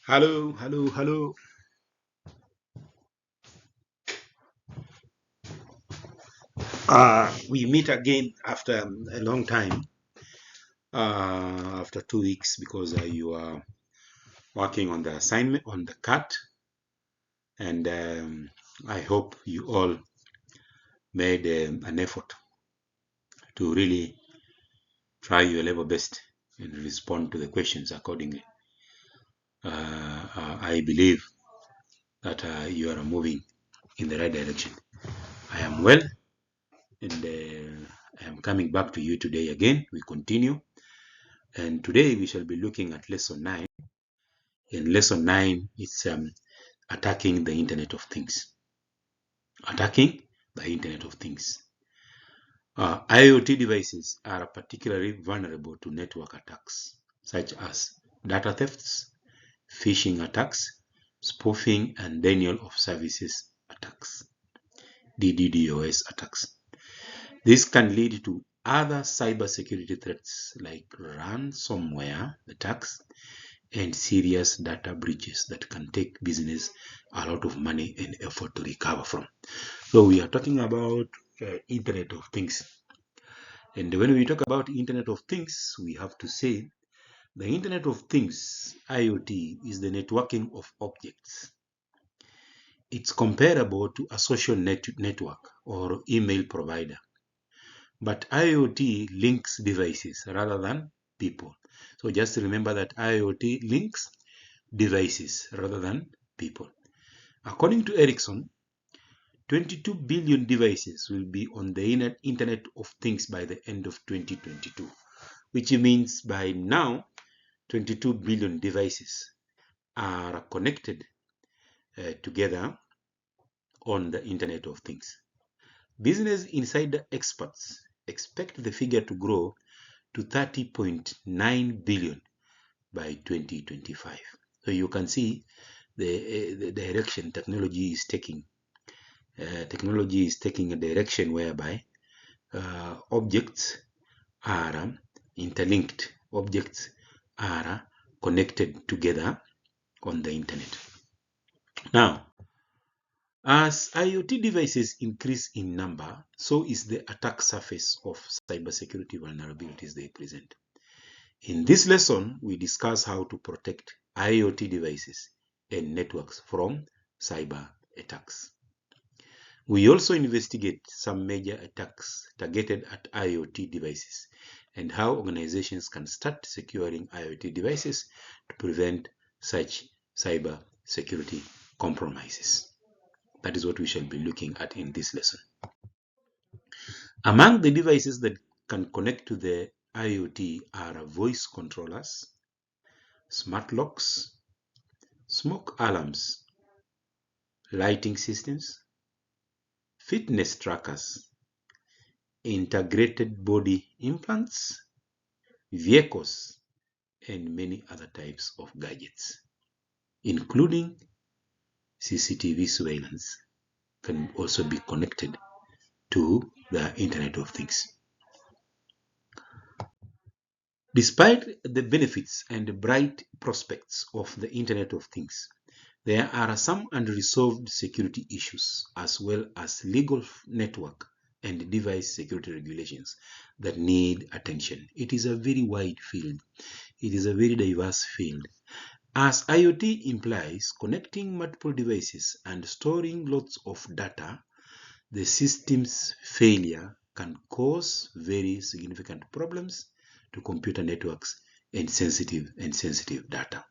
Hello, hello, hello. We meet again after a long time, after 2 weeks, because you are working on the assignment on the cut, and I hope you all made an effort to really try your level best and respond to the questions accordingly. I believe that you are moving in the right direction. I am well, and I am coming back to you today again. We continue. And today we shall be looking at lesson 9. In lesson 9, it's attacking the Internet of Things. Attacking the Internet of Things. IoT devices are particularly vulnerable to network attacks, such as data thefts, phishing attacks, spoofing, and denial of services attacks, DDoS attacks. This can lead to other cybersecurity threats like ransomware attacks and serious data breaches that can take business a lot of money and effort to recover from. So we are talking about Internet of Things. And when we talk about Internet of Things, we have to say the Internet of Things, IoT, is the networking of objects. It's comparable to a social network or email provider. But IoT links devices rather than people. So just remember that IoT links devices rather than people. According to Ericsson, 22 billion devices will be on the Internet of Things by the end of 2022, which means by now 22 billion devices are connected together on the Internet of Things. Business Insider experts expect the figure to grow to 30.9 billion by 2025. So you can see the direction technology is taking. Technology is taking a direction whereby objects are interlinked, objects are connected together on the internet. Now, as IoT devices increase in number, so is the attack surface of cybersecurity vulnerabilities they present. In this lesson, we discuss how to protect IoT devices and networks from cyber attacks. We also investigate some major attacks targeted at IoT devices and how organizations can start securing IoT devices to prevent such cyber security compromises. That is what we shall be looking at in this lesson. Among the devices that can connect to the IoT are voice controllers, smart locks, smoke alarms, lighting systems, fitness trackers, integrated body implants, vehicles, and many other types of gadgets, including CCTV surveillance, can also be connected to the Internet of Things. Despite the benefits and bright prospects of the Internet of Things, there are some unresolved security issues as well as legal, network, and device security regulations that need attention. It is a very wide field. It is a very diverse field. As IoT implies connecting multiple devices and storing lots of data, the system's failure can cause very significant problems to computer networks and sensitive data.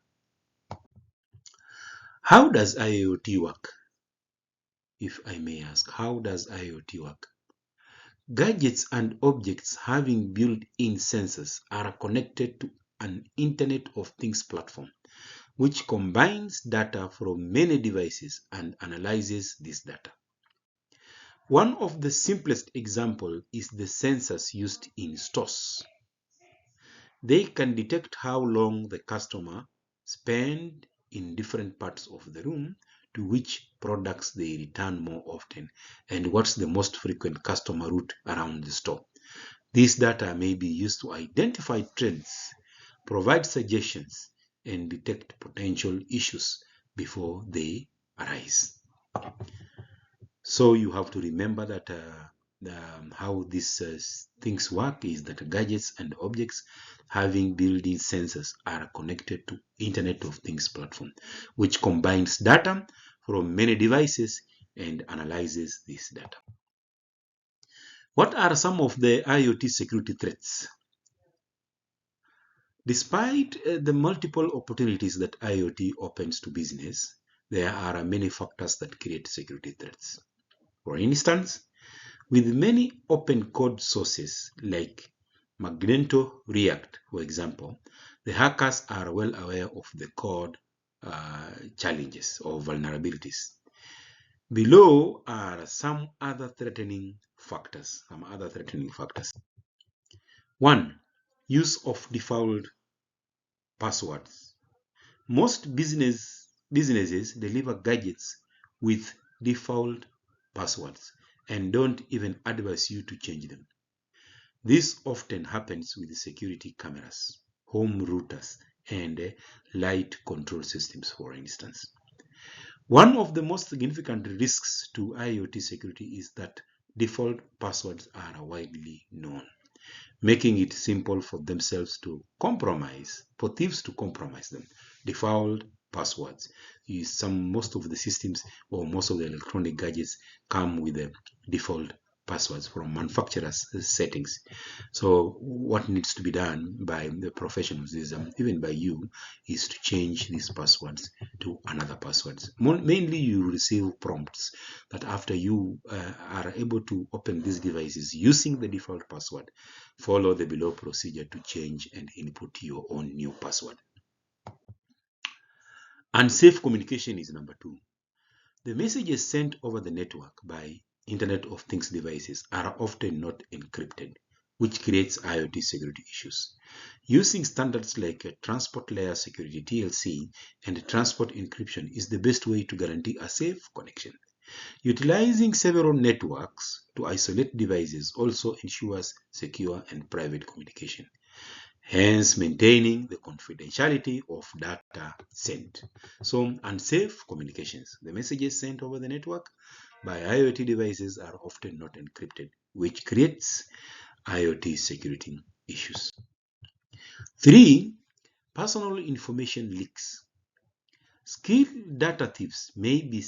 How does IoT work? If I may ask, how does IoT work? Gadgets and objects having built-in sensors are connected to an Internet of Things platform, which combines data from many devices and analyzes this data. One of the simplest examples is the sensors used in stores. They can detect how long the customer spent in different parts of the room, to which products they return more often, and what's the most frequent customer route around the store. This data may be used to identify trends, provide suggestions, and detect potential issues before they arise. So you have to remember that how these things work is that gadgets and objects having built-in sensors are connected to Internet of Things platform, which combines data from many devices and analyzes this data. What are some of the IoT security threats? Despite the multiple opportunities that IoT opens to business, there are many factors that create security threats. For instance, with many open code sources like Magento React, for example, the hackers are well aware of the code challenges or vulnerabilities. Below are some other threatening factors. One, use of default passwords. Most businesses deliver gadgets with default passwords and don't even advise you to change them. This often happens with security cameras, home routers, and light control systems, for instance. One of the most significant risks to IoT security is that default passwords are widely known, making it simple for thieves to compromise them. Default passwords. Most of the systems or most of the electronic gadgets come with the default passwords from manufacturers' settings. So what needs to be done by the professionals is, even by you, is to change these passwords to another passwords. Mainly you receive prompts that after you are able to open these devices using the default password, follow the below procedure to change and input your own new password. Unsafe communication is number 2. The messages sent over the network by Internet of Things devices are often not encrypted, which creates IoT security issues. Using standards like Transport Layer Security (TLC) and transport encryption is the best way to guarantee a safe connection. Utilizing several networks to isolate devices also ensures secure and private communication, hence maintaining the confidentiality of data sent. So, unsafe communications. The messages sent over the network by IoT devices are often not encrypted, which creates IoT security issues. 3. Personal information leaks. Skilled data thieves may do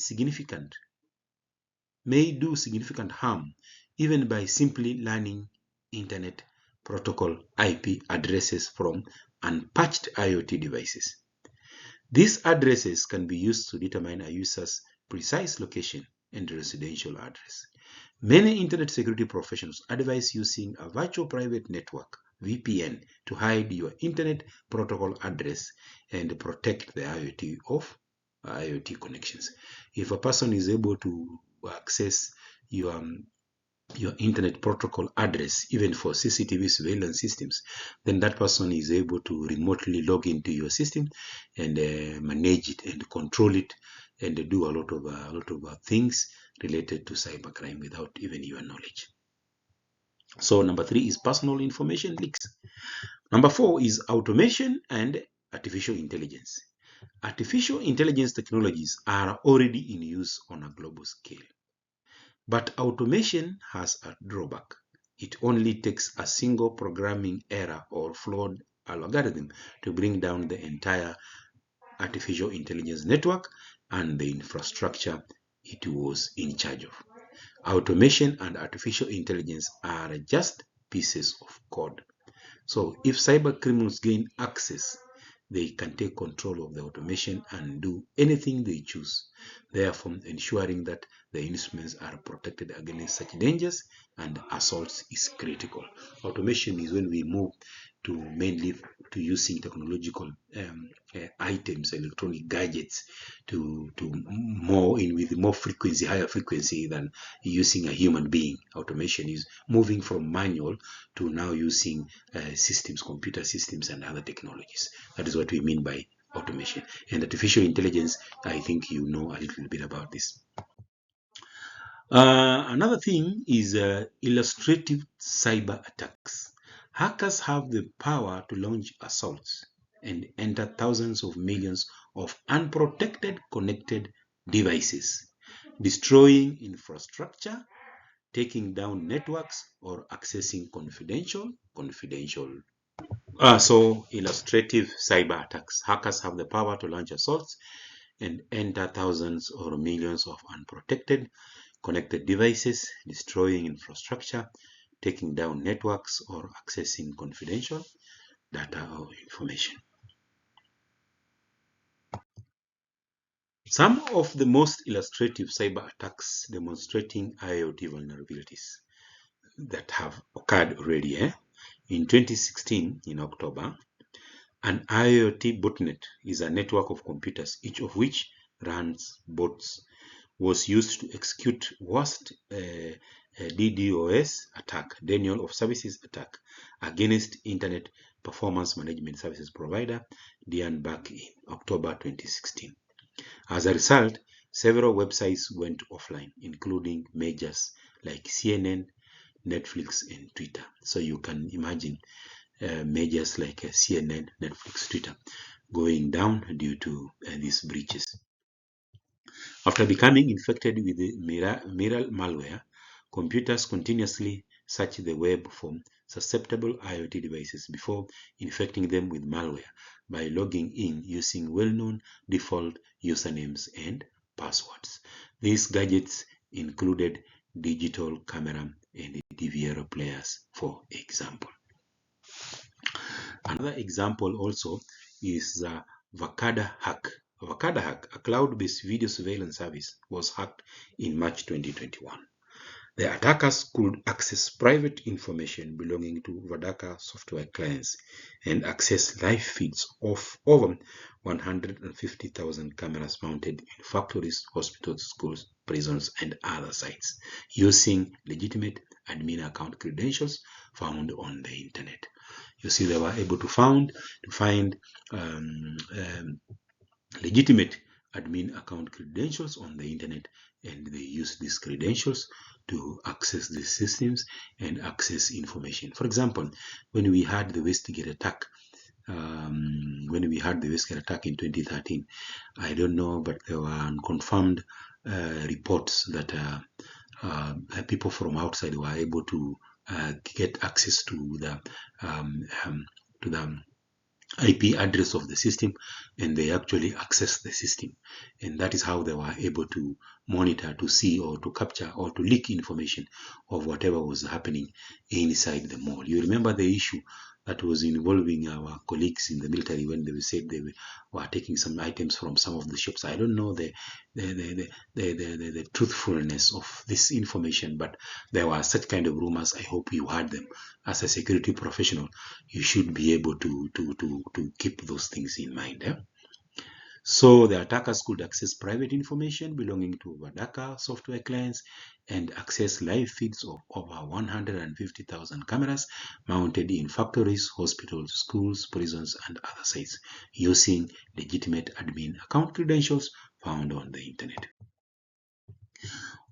significant harm even by simply learning Internet Protocol IP addresses from unpatched IoT devices. These addresses can be used to determine a user's precise location and residential address. Many Internet security professionals advise using a virtual private network (VPN) to hide your Internet Protocol address and protect the IoT connections. If a person is able to access your Internet Protocol address, even for CCTV surveillance systems, then that person is able to remotely log into your system and manage it and control it and do a lot of things related to cybercrime without even your knowledge. So number 3 is personal information leaks. Number 4 is automation and artificial intelligence. Artificial intelligence technologies are already in use on a global scale. But automation has a drawback. It only takes a single programming error or flawed algorithm to bring down the entire artificial intelligence network and the infrastructure it was in charge of. Automation and artificial intelligence are just pieces of code. So if cyber criminals gain access, they can take control of the automation and do anything they choose, therefore ensuring that the instruments are protected against such dangers and assaults is critical. Automation is when we move to mainly to using technological items, electronic gadgets, to more in with more frequency, higher frequency than using a human being. Automation is moving from manual to now using systems, computer systems, and other technologies. That is what we mean by automation. And artificial intelligence, I think you know a little bit about this. Another thing is illustrative cyber attacks. Hackers have the power to launch assaults and enter thousands of millions of unprotected connected devices, destroying infrastructure, taking down networks, or accessing confidential. So illustrative cyber attacks. Hackers have the power to launch assaults and enter thousands or millions of unprotected connected devices, destroying infrastructure, taking down networks, or accessing confidential data or information. Some of the most illustrative cyber attacks demonstrating IoT vulnerabilities that have occurred already. In 2016, in October, an IoT botnet is a network of computers, each of which runs bots, was used to execute worst DDoS attack, denial of services attack, against Internet Performance Management Services provider Debian back in October 2016. As a result, several websites went offline, including majors like CNN, Netflix, and Twitter. So you can imagine majors like CNN, Netflix, Twitter going down due to these breaches. After becoming infected with the Miral malware, computers continuously search the web for susceptible IoT devices before infecting them with malware by logging in using well-known default usernames and passwords. These gadgets included digital camera and DVR players, for example. Another example also is the Verkada hack. Verkada hack, a cloud-based video surveillance service, was hacked in March 2021. The attackers could access private information belonging to Vadaka software clients and access live feeds of over 150,000 cameras mounted in factories, hospitals, schools, prisons, and other sites using legitimate admin account credentials found on the internet. You see, they were able to find legitimate admin account credentials on the internet, and they use these credentials to access the systems and access information. For example, when we had the Westgate attack, in 2013, I don't know, but there were unconfirmed reports that people from outside were able to get access to the IP address of the system, and they actually access the system, and that is how they were able to monitor, to see, or to capture, or to leak information of whatever was happening inside the mall. You remember the issue that was involving our colleagues in the military when they said they were taking some items from some of the shops. I don't know the truthfulness of this information, but there were such kind of rumors. I hope you heard them. As a security professional, you should be able to keep those things in mind. So the attackers could access private information belonging to Vadaka software clients and access live feeds of over 150,000 cameras mounted in factories, hospitals, schools, prisons, and other sites using legitimate admin account credentials found on the internet.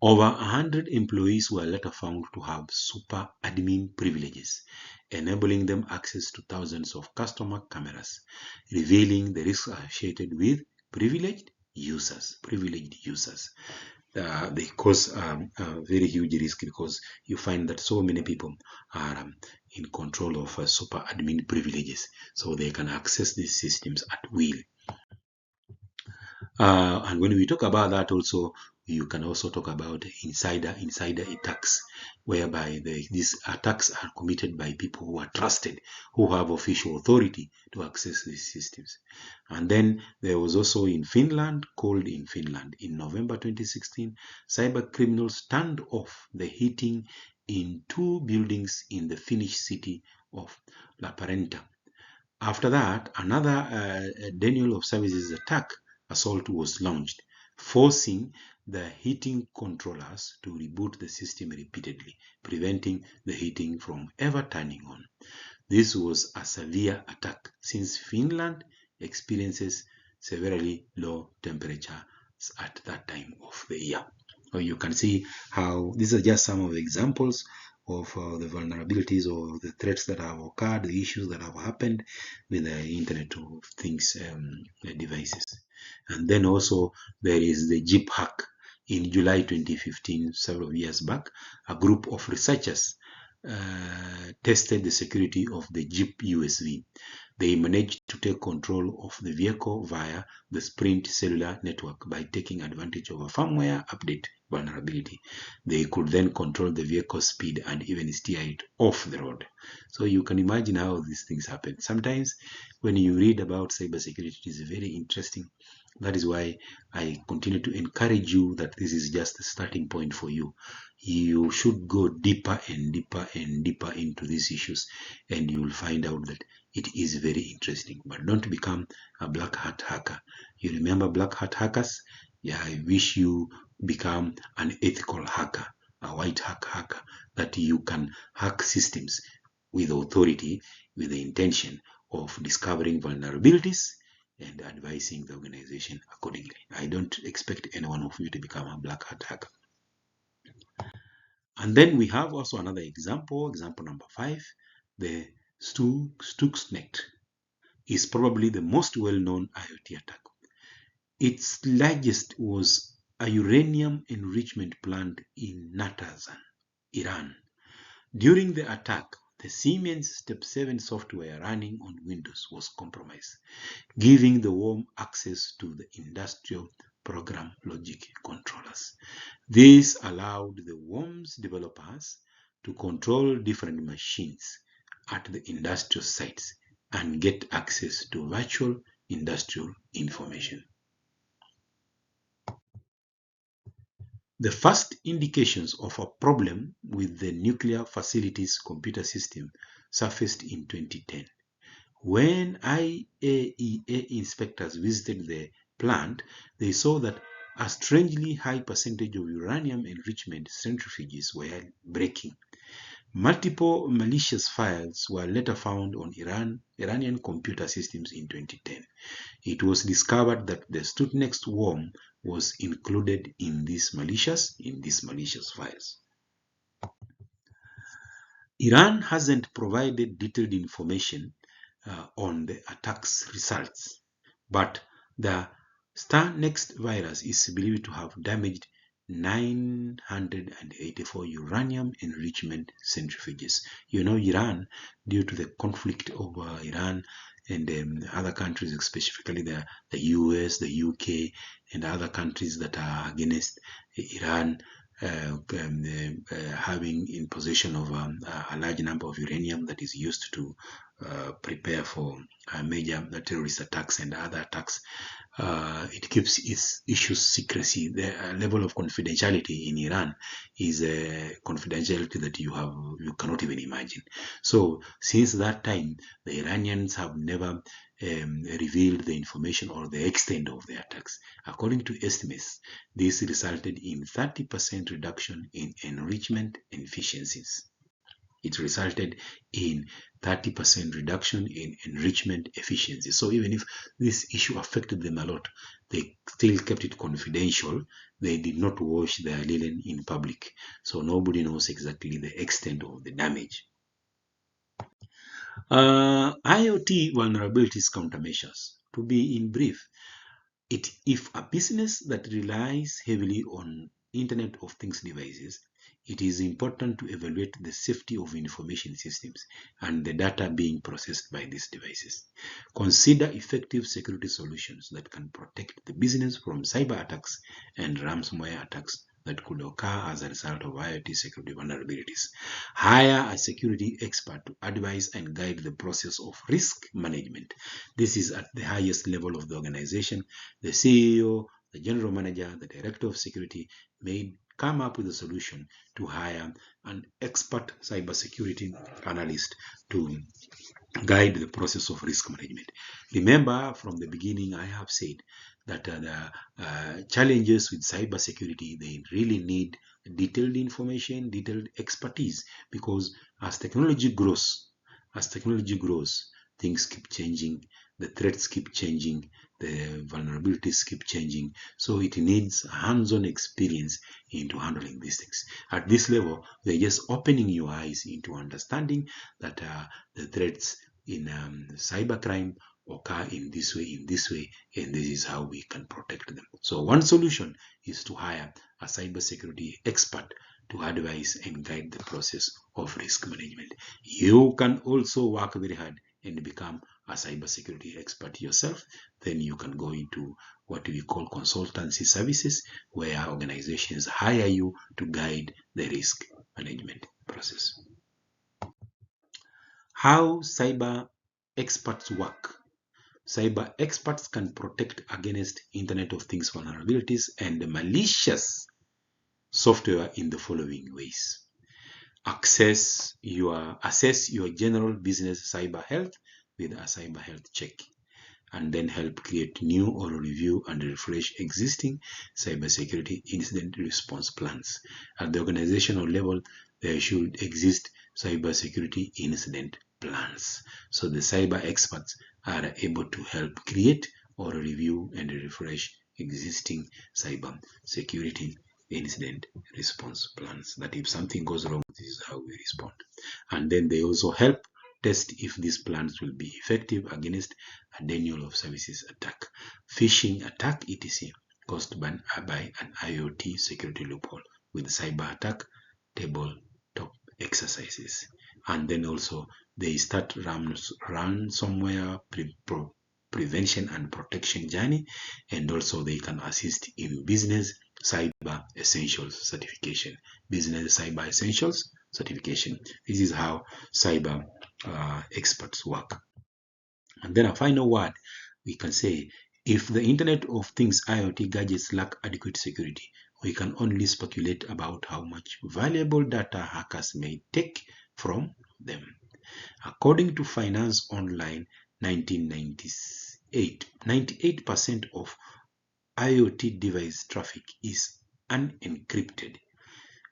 Over 100 employees were later found to have super admin privileges, enabling them access to thousands of customer cameras, revealing the risks associated with privileged users. They cause a very huge risk because you find that so many people are in control of super admin privileges, so they can access these systems at will. And when we talk about that also, you can also talk about insider attacks, whereby these attacks are committed by people who are trusted, who have official authority to access these systems. And then there was also in Finland in November 2016, cyber criminals turned off the heating in 2 buildings in the Finnish city of Lappeenranta. After that, another denial of services assault was launched, forcing the heating controllers to reboot the system repeatedly, preventing the heating from ever turning on. This was a severe attack since Finland experiences severely low temperatures at that time of the year. So you can see how these are just some of the examples of the vulnerabilities or the threats that have occurred, the issues that have happened with the Internet of Things devices. And then also there is the Jeep hack. In July 2015, several years back, a group of researchers tested the security of the Jeep USV. They managed to take control of the vehicle via the Sprint cellular network by taking advantage of a firmware update vulnerability. They could then control the vehicle speed and even steer it off the road. So you can imagine how these things happen. Sometimes when you read about cybersecurity, it is very interesting. That is why I continue to encourage you that this is just a starting point for you. You should go deeper and deeper and deeper into these issues, and you will find out that it is very interesting. But don't become a black hat hacker. You remember black hat hackers? Yeah, I wish you become an ethical hacker, a white hat hacker, that you can hack systems with authority, with the intention of discovering vulnerabilities and advising the organization accordingly. I don't expect any one of you to become a black hat hacker. And then we have also another example number 5, the Stuxnet is probably the most well-known IoT attack. Its largest was a uranium enrichment plant in Natanz, Iran. During the attack, the Siemens Step 7 software running on Windows was compromised, giving the worm access to the industrial program logic controllers. This allowed the worm's developers to control different machines at the industrial sites and get access to virtual industrial information. The first indications of a problem with the nuclear facility's computer system surfaced in 2010. When IAEA inspectors visited the plant, they saw that a strangely high percentage of uranium enrichment centrifuges were breaking. Multiple malicious files were later found on Iranian computer systems in 2010. It was discovered that the Stuxnet worm was included in these malicious files. Iran hasn't provided detailed information on the attack's results, but the Stuxnet virus is believed to have damaged 984 uranium enrichment centrifuges. You know, Iran, due to the conflict over Iran and other countries, specifically the US, the UK, and other countries that are against Iran, having in possession of a large number of uranium that is used to prepare for major terrorist attacks and other attacks. It keeps its issues secrecy. The level of confidentiality in Iran is a confidentiality that you cannot even imagine. So since that time, the Iranians have never revealed the information or the extent of the attacks. According to estimates, this resulted in 30% reduction in enrichment efficiencies. It resulted in 30% reduction in enrichment efficiency. So even if this issue affected them a lot, they still kept it confidential. They did not wash their linen in public. So nobody knows exactly the extent of the damage. IoT vulnerabilities countermeasures. To be in brief, if a business that relies heavily on Internet of Things devices, it is important to evaluate the safety of information systems and the data being processed by these devices. Consider effective security solutions that can protect the business from cyber attacks and ransomware attacks that could occur as a result of IoT security vulnerabilities. Hire a security expert to advise and guide the process of risk management. This is at the highest level of the organization. The CEO, the general manager, the director of security may come up with a solution to hire an expert cybersecurity analyst to guide the process of risk management. Remember, from the beginning, I have said that the challenges with cybersecurity, they really need detailed information, detailed expertise, because as technology grows, things keep changing. the threats keep changing, the vulnerabilities keep changing. So it needs hands-on experience into handling these things. At this level, we're just opening your eyes into understanding that the threats in cybercrime occur in this way, and this is how we can protect them. So one solution is to hire a cybersecurity expert to advise and guide the process of risk management. You can also work very hard and become a cybersecurity expert yourself. Then you can go into what we call consultancy services, where organizations hire you to guide the risk management process. How cyber experts work. Cyber experts can protect against Internet of Things vulnerabilities and malicious software in the following ways. Assess your general business cyber health with a cyber health check, and then help create new or review and refresh existing cybersecurity incident response plans. At the organizational level, there should exist cybersecurity incident plans. So the cyber experts are able to help create or review and refresh existing cybersecurity incident response plans. That if something goes wrong, this is how we respond. And then they also help test if these plans will be effective against a denial of services attack, phishing attack, etc., caused by an IoT security loophole with cyber attack tabletop exercises. And then also they start ransomware prevention and protection journey, and also they can assist in business cyber essentials certification. Business cyber essentials certification. This is how cyber experts work. And then a final word, we can say, if the Internet of Things IoT gadgets lack adequate security, we can only speculate about how much valuable data hackers may take from them. According to Finance Online 1998, 98% of IoT device traffic is unencrypted.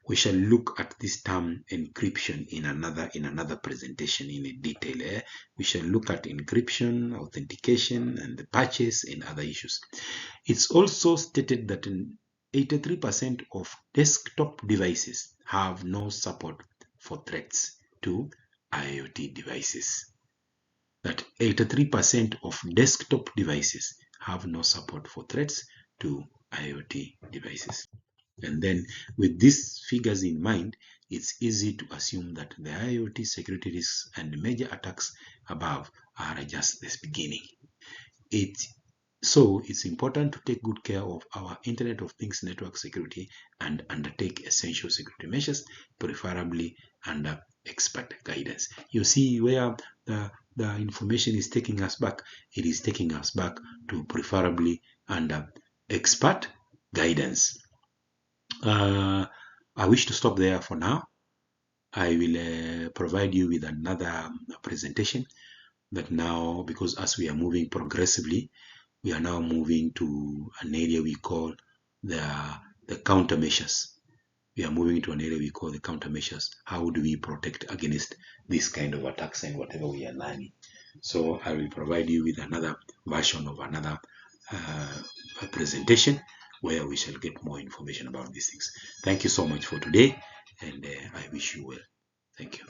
We shall look at this term encryption in another presentation in a detail. We shall look at encryption, authentication, and the purchase and other issues. It's also stated that 83% of desktop devices have no support for threats to IoT devices. That 83% of desktop devices have no support for threats to IoT devices. And then with these figures in mind, it's easy to assume that the IoT security risks and major attacks above are just the beginning. So it's important to take good care of our Internet of Things network security and undertake essential security measures, preferably under expert guidance. You see where the information is taking us back. It is taking us back to preferably under expert guidance. I wish to stop there for now. I will provide you with another presentation that now, because as we are moving progressively, we are now moving to an area we call the countermeasures. We are moving to an area we call the countermeasures. How do we protect against this kind of attacks and whatever we are learning? So I will provide you with another version of another presentation where we shall get more information about these things. Thank you so much for today, and I wish you well. Thank you.